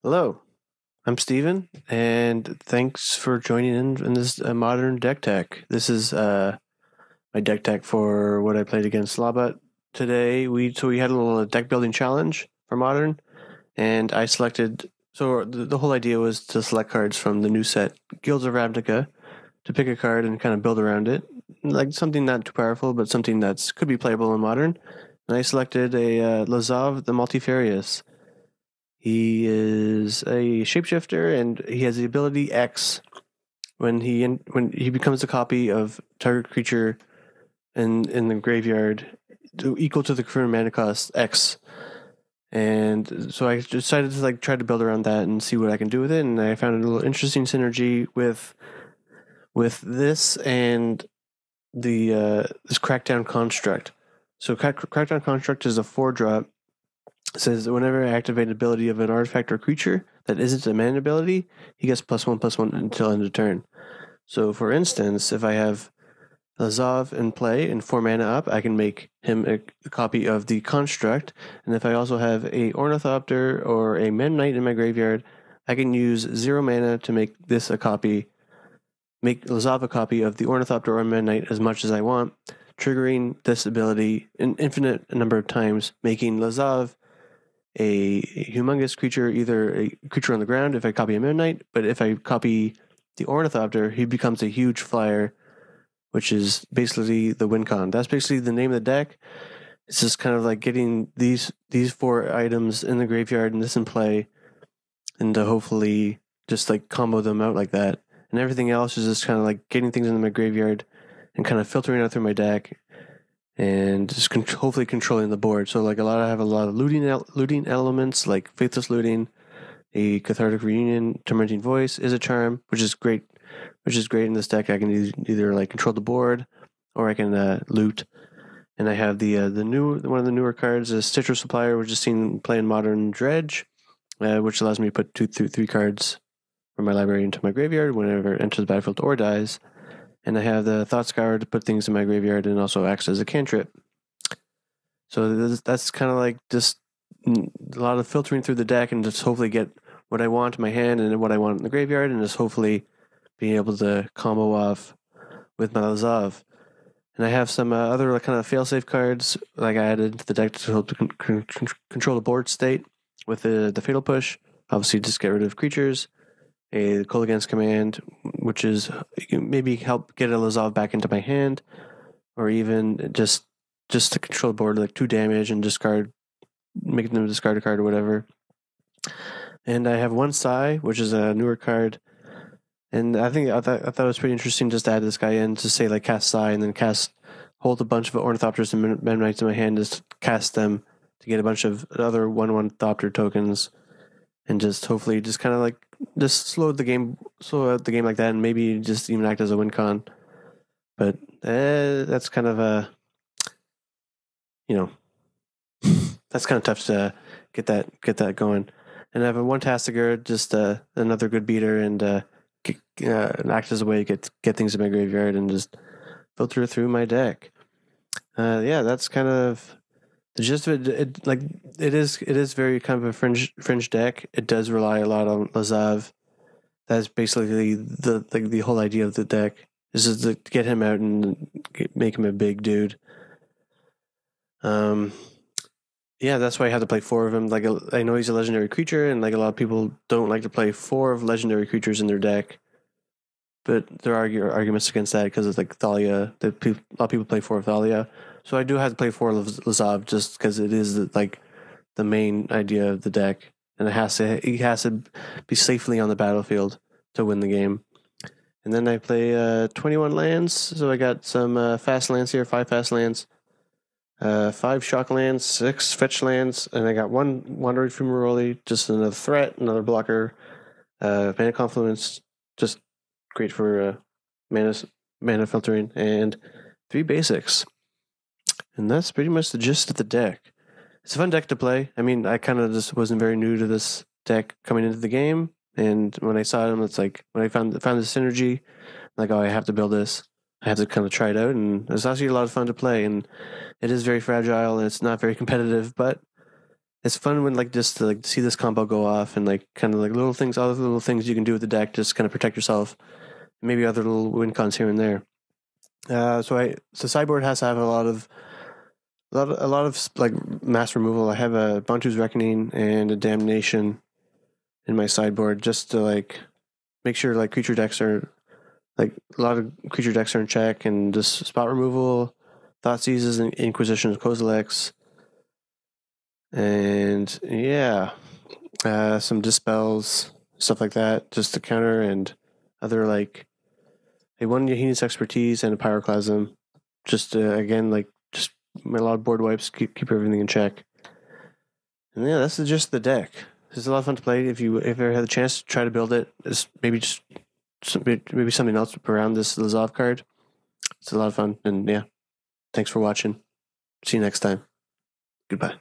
Hello, I'm Steven, and thanks for joining in this modern deck tech. This is my deck tech for what I played against Labat today. We had a little deck building challenge for modern, and I selected. So the whole idea was to select cards from the new set Guilds of Ravnica to pick a card and kind of build around it, like something not too powerful, but something that's could be playable in modern. And I selected a Lazav the Multifarious. He is a shapeshifter, and he has the ability X. When he becomes a copy of target creature in the graveyard, equal to the current mana cost X. And so I decided to try to build around that and see what I can do with it. And I found a little interesting synergy with this and the this Crackdown Construct. So Crackdown Construct is a 4-drop. It says whenever I activate an ability of an artifact or creature that isn't a mana ability, he gets +1/+1 until end of turn. So, for instance, if I have Lazav in play and 4 mana up, I can make him a copy of the Construct. And if I also have a Ornithopter or a Mennite in my graveyard, I can use 0 mana to make this a copy, make Lazav a copy of the Ornithopter or Mennite as much as I want, triggering this ability an infinite number of times, making Lazav a humongous creature, either a creature on the ground if I copy a Midnight, but if I copy the Ornithopter, he becomes a huge flyer, which is basically the win con. That's basically the name of the deck. It's just kind of like getting these 4 items in the graveyard and this in play, and to hopefully just like combo them out like that. And everything else is just kind of like getting things into my graveyard and kind of filtering out through my deck and just hopefully controlling the board. So like I have a lot of looting elements like Faithless Looting, a Cathartic Reunion, Tormenting Voice is a charm, which is great in this deck. I can either like control the board or I can loot. And I have the one of the newer cards is Stitcher Supplier, which is seen play in Modern Dredge, which allows me to put 3 cards from my library into my graveyard whenever it enters the battlefield or dies. And I have the Thought Scour to put things in my graveyard and also acts as a cantrip. So that's kind of like just a lot of filtering through the deck and just hopefully get what I want in my hand and what I want in the graveyard, and just hopefully being able to combo off with my Lazav. And I have some other kind of failsafe cards like I added to the deck to help control the board state with the Fatal Push. Obviously, just get rid of creatures. A Kolaghan's Command, which is maybe help get a Lazav back into my hand, or even just to control the board, like 2 damage and discard, making them discard a card or whatever. And I have 1 Sigh, which is a newer card, and I thought it was pretty interesting just to add this guy in to say like cast Sigh and then hold a bunch of Ornithopters and Mennonites in my hand, just cast them to get a bunch of other 1/1 Thopter tokens, and just hopefully just kind of like just slow out the game like that, and maybe just even act as a win con. But that's kind of that's kind of tough to get that going. And I have a 1 Tastiger, just another good beater, and act as a way to get things in my graveyard and just filter through my deck. That's kind of the gist of it. It is very kind of a fringe deck. It does rely a lot on Lazav. That's basically the whole idea of the deck, is just to get him out and make him a big dude. That's why I have to play 4 of them. Like I know he's a legendary creature, and like a lot of people don't like to play 4 of legendary creatures in their deck. But there are arguments against that because it's like Thalia. A lot of people play 4 of Thalia. So I do have to play 4 of Lazav just because it is like the main idea of the deck, and he has to be safely on the battlefield to win the game. And then I play 21 lands. So I got some fast lands here, 5 fast lands, 5 shock lands, 6 fetch lands, and I got 1 Wandering Fumarole, just another threat, another blocker, Mana Confluence, just great for mana filtering, and 3 basics. And that's pretty much the gist of the deck. It's a fun deck to play. I mean, I kind of just wasn't very new to this deck coming into the game, and when I saw him, it's like when I found the synergy, like, oh, I have to build this. I have to kind of try it out, and it's actually a lot of fun to play. And it is very fragile, and it's not very competitive, but it's fun when like just to like see this combo go off and like kind of like little things, other little things you can do with the deck, just kind of protect yourself. Maybe other little win cons here and there. So sideboard has to have a lot of like mass removal. I have a Bantu's Reckoning and a Damnation in my sideboard just to like make sure like creature decks are like a lot of creature decks are in check, and just spot removal, Thought Seizes, and Inquisition of Kozilek's, and yeah, some dispels, stuff like that, just to counter, and other like one Yahine's Expertise and a Pyroclasm, just again like just a lot of board wipes, keep everything in check. And yeah, that's just the deck. It's a lot of fun to play. If you ever had the chance to try to build it, it's maybe something else around this Lazav card. It's a lot of fun, and yeah, thanks for watching. See you next time. Goodbye.